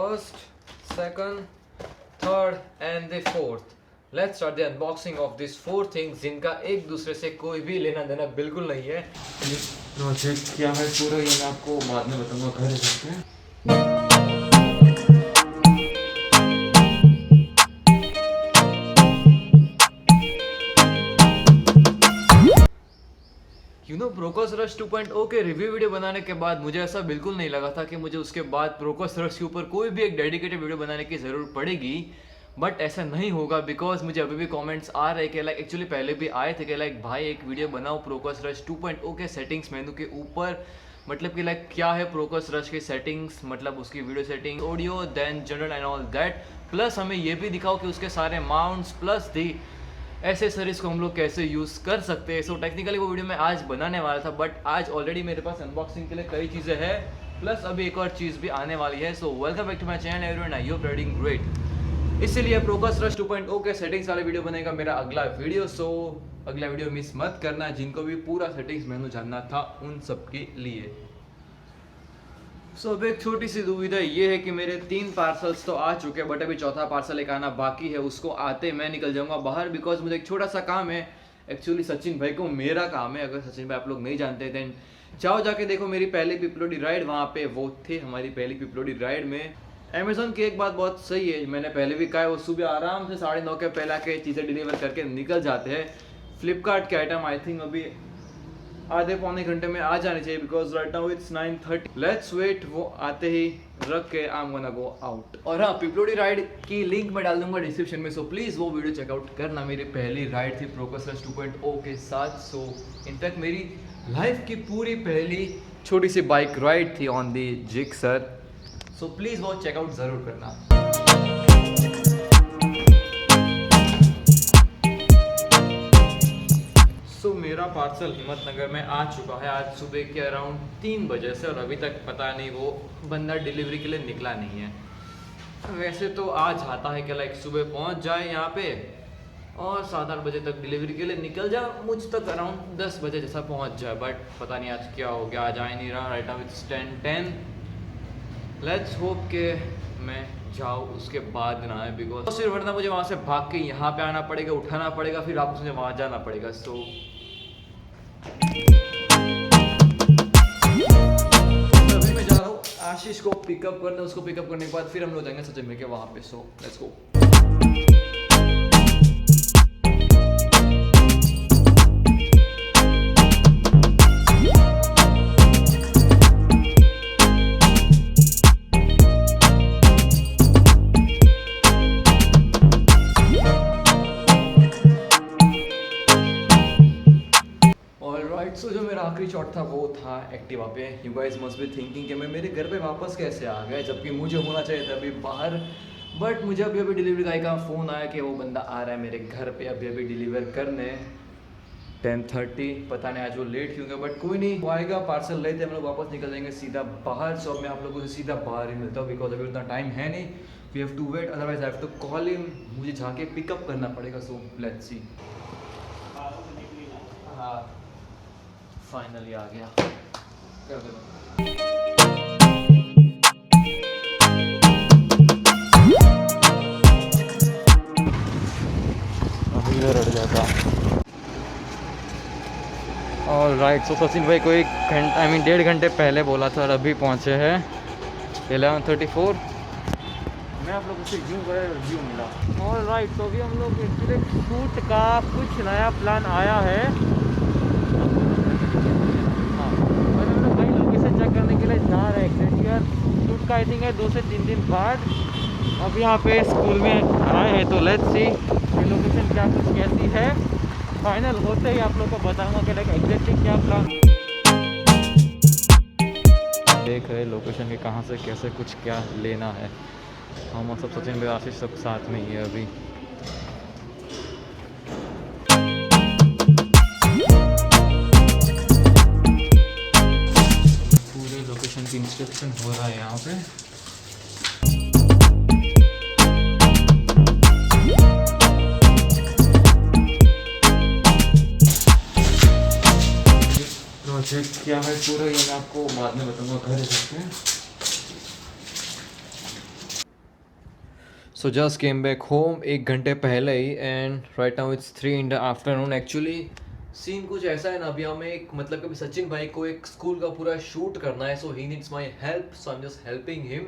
first, second, third and the fourth. Let's start the unboxing of these four things जिनका एक दूसरे से कोई भी लेना देना बिल्कुल नहीं है. प्रोजेक्ट क्या है पूरा ये मैं आपको बाद में बताऊंगा घर जाके. प्रोकोस रश 2.0 के रिव्यू वीडियो बनाने के बाद मुझे ऐसा बिल्कुल नहीं लगा था कि मुझे उसके बाद प्रोकोस रश के ऊपर कोई भी एक डेडिकेटेड वीडियो बनाने की ज़रूरत पड़ेगी. बट ऐसा नहीं होगा बिकॉज मुझे अभी भी कमेंट्स आ रहे कि लाइक एक्चुअली पहले भी आए थे कि लाइक भाई एक वीडियो बनाओ प्रोकोस रश 2.0 के सेटिंग्स मेनू के ऊपर. मतलब कि लाइक क्या है प्रोकोस रश की सेटिंग्स, मतलब उसकी video setting, audio, then general and all that. Plus हमें ये भी दिखाओ कि उसके सारे माउंट्स प्लस दी एसेसरीज को हम लोग कैसे यूज़ कर सकते हैं. सो टेक्निकली वो वीडियो मैं आज बनाने वाला था बट आज ऑलरेडी मेरे पास अनबॉक्सिंग के लिए कई चीज़ें हैं. प्लस अभी एक और चीज़ भी आने वाली है. So welcome back to my channel everyone, I hope reading great. इसीलिए प्रोकोस रश 2.0 के सेटिंग्स वाले वीडियो बनेगा मेरा अगला वीडियो. सो अगला वीडियो मिस मत करना. जिनको भी पूरा सेटिंग्स मेनू जानना था उन सब के लिए. सो अब एक छोटी सी दुविधा ये है कि मेरे 3 पार्सल्स तो आ चुके हैं बट अभी चौथा पार्सल एक आना बाकी है. उसको आते मैं निकल जाऊंगा बाहर बिकॉज मुझे एक छोटा सा काम है. एक्चुअली सचिन भाई को मेरा काम है. अगर सचिन भाई आप लोग नहीं जानते देन जाओ जाके देखो मेरी पहली पिपलोडी राइड. वहाँ पे वो थे हमारी पहली पिपलोडी राइड में. अमेजोन की एक बात बहुत सही है, मैंने पहले भी कहा है, वो सुबह आराम से 9:30 के पहले के चीज़ें डिलीवर करके निकल जाते हैं. फ्लिपकार्ट के आइटम आई थिंक अभी आधे पौने घंटे में आ जाने चाहिए because right now it's 9:30. Let's wait. वो आते ही रख के I am gonna go out. और हाँ, पिपलोडी राइड की लिंक मैं डाल दूंगा डिस्क्रिप्शन में. सो प्लीज़ वो वीडियो चेकआउट करना. मेरी पहली राइड थी प्रोकोस रश 2.0 के साथ. सो इनफैक्ट मेरी लाइफ की पूरी पहली छोटी सी बाइक राइड थी on the Gixxer. So please वो चेकआउट ज़रूर करना. सो मेरा पार्सल हिम्मतनगर में आ चुका है आज सुबह के अराउंड 3 बजे से और अभी तक पता नहीं वो बंदा डिलीवरी के लिए निकला नहीं है. वैसे तो आ जाता है कि लाइक सुबह पहुंच जाए यहाँ पे और 7-8 बजे तक डिलीवरी के लिए निकल जाए, मुझ तक अराउंड 10 बजे जैसा पहुंच जाए. बट पता नहीं आज क्या हो गया, आज आ ही नहीं रहा. Right now it's 10:10. Let's hope के मैं जाऊँ उसके बाद ना है बिकॉज तो सिर्फ वरना मुझे वहाँ से भाग के यहाँ पे आना पड़ेगा, उठाना पड़ेगा, फिर वापस मुझे वहाँ जाना पड़ेगा. सो अभी मैं जा रहा हूँ आशीष को पिकअप करने. उसको पिकअप करने के बाद फिर हम लोग जाएंगे सचिन भाई के वहाँ पे. So let's go. सो जो मेरा आखिरी शॉट था वो था एक्टिवा पे. You guys must be thinking कि मैं मेरे घर पे वापस कैसे आ गया जबकि मुझे होना चाहिए था अभी बाहर. बट मुझे अभी डिलीवरी गाय का फ़ोन आया कि वो बंदा आ रहा है मेरे घर पे अभी डिलीवर करने 10:30. पता नहीं आज वो लेट क्यों गया बट कोई नहीं, वो आएगा, पार्सल लेते हम लोग वापस निकल जाएंगे सीधा बाहर. सो अब मैं आप लोगों से सीधा बाहर ही मिलता हूँ बिकॉज अभी उतना टाइम है नहीं. We have to wait, otherwise I have to call him. मुझे जाके पिकअप करना पड़ेगा. So let's see. हाँ फाइनली आ गया. कर दो. अभी रट जाता. और राइट. सो सचिन भाई को 1.5 घंटे पहले बोला था और अभी पहुंचे हैं 11:34. मैं आप लोगों से रिव्यू मिला. और राइट. तो अभी हम लोग एक्चुअली शूट का कुछ नया प्लान आया है. जा रहे हैं यार शूट का. आई थिंक है 2 से 3 दिन बाद. अब यहाँ पे स्कूल में आए हैं तो लेट्स सी ये लोकेशन क्या कुछ कैसी है. फाइनल होते ही आप लोग को बताऊंगा कि लाइक एग्जैक्टली क्या प्लान. देख रहे लोकेशन के कहाँ से कैसे कुछ क्या लेना है. हम सब सचिन भाई आशीष सब साथ में ही है अभी. इंस्ट्रक्शन हो रहा है यहाँ पे. प्रोजेक्ट क्या है पूरा ये मैं आपको बाद में बताऊंगा घर जाके. So just came back home 1 घंटे पहले ही and right now it's 3 in the afternoon. Actually scene कुछ ऐसा है ना, अभी हमें एक मतलब कि सचिन भाई को एक स्कूल का पूरा शूट करना है, so he needs my help, so I am just helping him.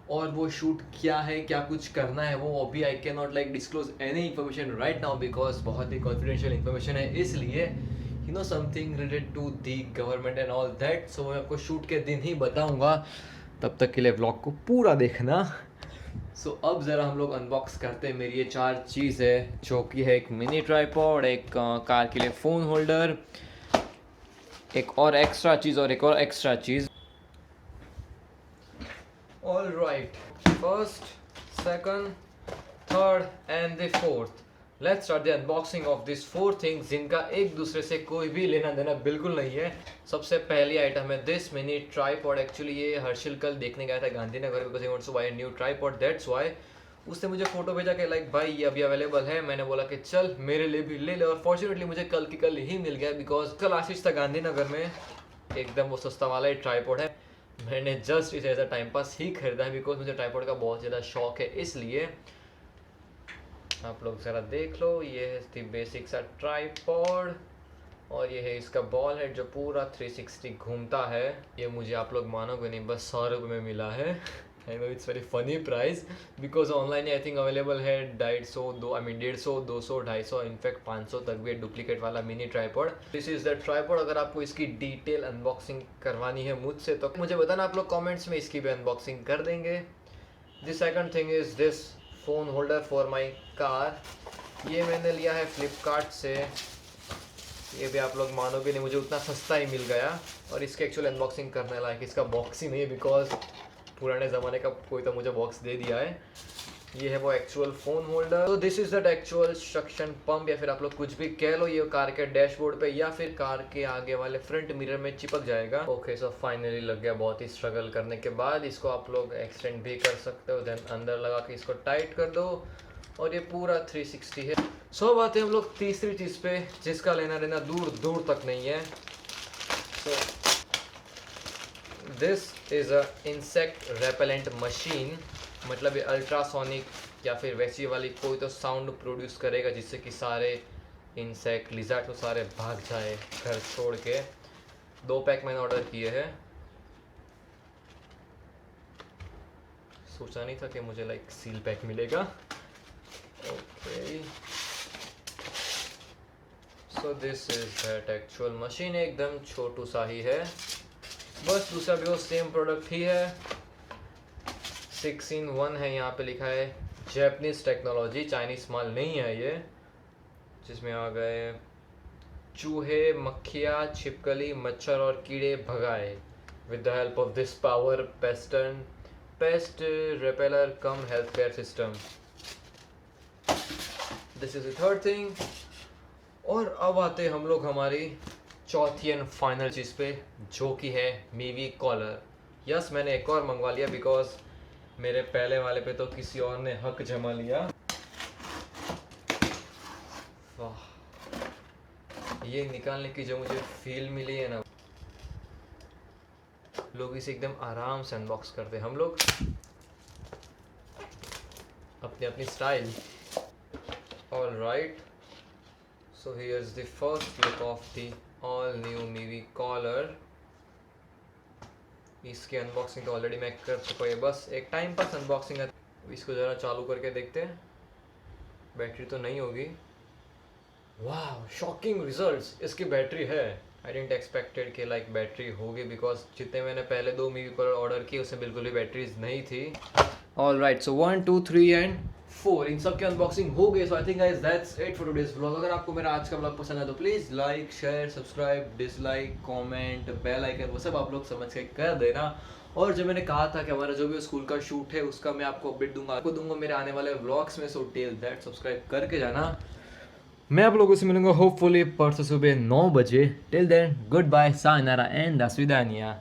और वो शूट क्या है, क्या कुछ करना है, वो अभी I can not like disclose any information right now because बहुत ही कॉन्फिडेंशियल इन्फॉर्मेशन है, इसलिए you know something related to the government and all that. So मैं आपको शूट के दिन ही बताऊंगा, तब तक के लिए व्लॉग को पूरा देखना। सो अब ज़रा हम लोग अनबॉक्स करते हैं मेरी ये 4 चीज़ है, जो कि है एक मिनी ट्राइपॉड, एक कार के लिए फ़ोन होल्डर, एक और एक्स्ट्रा चीज़ और एक और extra cheese. All right, first, second, third and the fourth. Let's start the unboxing of this 4 things, जिनका एक दूसरे से कोई भी लेना देना बिल्कुल नहीं है। सबसे पहली आइटम है दिस मिनी ट्राइपॉड। एक्चुअली ये हर्षिल कल देखने गया था Gandhinagar because he wants to buy a new tripod, that's why उसने मुझे फोटो भेजा कि लाइक भाई ये अभी अवेलेबल है। मैंने बोला कि चल मेरे लिए भी ले ले, और फॉर्चुनेटली मुझे कल की कल ही मिल गया बिकॉज कल आशीष था गांधीनगर में, एकदम वो सस्ता वाला ही ट्राइपॉड है। मैंने जस्ट इसे एज अ टाइम पास ही खरीदा है बिकॉज मुझे ट्राइपॉड का बहुत ज़्यादा शौक है, इसलिए आप लोग ज़रा देख लो। ये है दी बेसिक सा ट्राइपॉड और ये है इसका बॉल हेड जो पूरा 360 घूमता है। ये मुझे आप लोग मानोगे नहीं, बस 100 रुपये में मिला है। I know it's very funny price because online I think available है 150, 200, 250, इनफैक्ट 500 तक भी है डुप्लीकेट वाला mini tripod. This is the tripod. अगर आपको इसकी डिटेल अनबॉक्सिंग करवानी है मुझसे तो मुझे बताना, आप लोग कॉमेंट्स में इसकी भी अनबॉक्सिंग कर देंगे। The second thing is this phone holder for my car. ये मैंने लिया है फ्लिपकार्ट से, ये भी आप लोग मानोगे नहीं मुझे उतना सस्ता ही मिल गया। और इसके एक्चुअल अनबॉक्सिंग करने लायक इसका बॉक्स ही नहीं है बिकॉज पुराने ज़माने का कोई तो मुझे बॉक्स दे दिया है। ये है वो एक्चुअल फ़ोन होल्डर। तो this is that actual suction pump, या फिर आप लोग कुछ भी कह लो। ये कार के डैशबोर्ड पे या फिर कार के आगे वाले फ्रंट मिरर में चिपक जाएगा। ओके सो फाइनली लग गया, बहुत ही स्ट्रगल करने के बाद। इसको आप लोग एक्सटेंड भी कर सकते हो, देन अंदर लगा के इसको टाइट कर दो और ये पूरा 360 है। सो बात है हम लोग तीसरी चीज़ पे, जिसका लेना देना दूर दूर तक नहीं है। So this is a insect repellent machine, मतलब ये अल्ट्रासोनिक या फिर वैसी वाली कोई तो साउंड प्रोड्यूस करेगा जिससे कि सारे इंसेक्ट लिजर्ड तो सारे भाग जाए घर छोड़ के। 2 पैक मैंने ऑर्डर किए हैं, सोचा नहीं था कि मुझे लाइक सील पैक मिलेगा। Okay so this is that actual machine, एकदम छोटू सा ही है, बस दूसरा भी वो सेम प्रोडक्ट ही है। 6 in 1 है, यहाँ पे लिखा है जैपनीज टेक्नोलॉजी, चाइनीज माल नहीं है ये, जिसमें आ गए चूहे, मक्खियाँ, छिपकली, मच्छर और कीड़े भगाए with the help of this power pest repeller cum health care system. This is the third thing. और अब आते हम लोग हमारी चौथी एंड फाइनल चीज़ पे, जो कि है मीवी कॉलर। यस मैंने एक और मंगवा लिया बिकॉज मेरे पहले वाले पे तो किसी और ने हक जमा लिया। वाह, ये निकालने की जो मुझे फील मिली है ना, लोग इसे एकदम आराम से अनबॉक्स करते हैं, हम लोग अपनी अपनी style. All right, so here is the first look of the all new Mivi collar. इसकी अनबॉक्सिंग तो ऑलरेडी मैं कर चुका है, बस एक टाइम पास अनबॉक्सिंग है। इसको ज़रा चालू करके देखते हैं, बैटरी तो नहीं होगी। वाह, शॉकिंग रिजल्ट्स, इसकी बैटरी है। आई डेंट एक्सपेक्टेड कि लाइक बैटरी होगी बिकॉज जितने मैंने पहले 2 मीवी कॉलर ऑर्डर किए उसमें बिल्कुल भी बैटरीज नहीं थी। ऑल राइट, सो 1, 2, 3 एंड 4 इन सब की अनबॉक्सिंग हो गई। So I think guys that's it for today's vlog. अगर आपको मेरा आज का व्लॉग पसंद है तो please like, share, subscribe, dislike, comment, bell icon, वो सब आप लोग समझ के कर देना। और जो मैंने कहा था कि हमारा जो भी स्कूल का शूट है उसका मैं आपको अपडेट दूंगा, आपको दूंगा मेरे आने वाले व्लॉग्स में। सो टिल दैट सब्सक्राइब करके जाना। मैं आप लोगों से मिलूंगा होपफुली परसों सुबह 9 बजे। Till then good bye, sayonara and अस्विदानिया।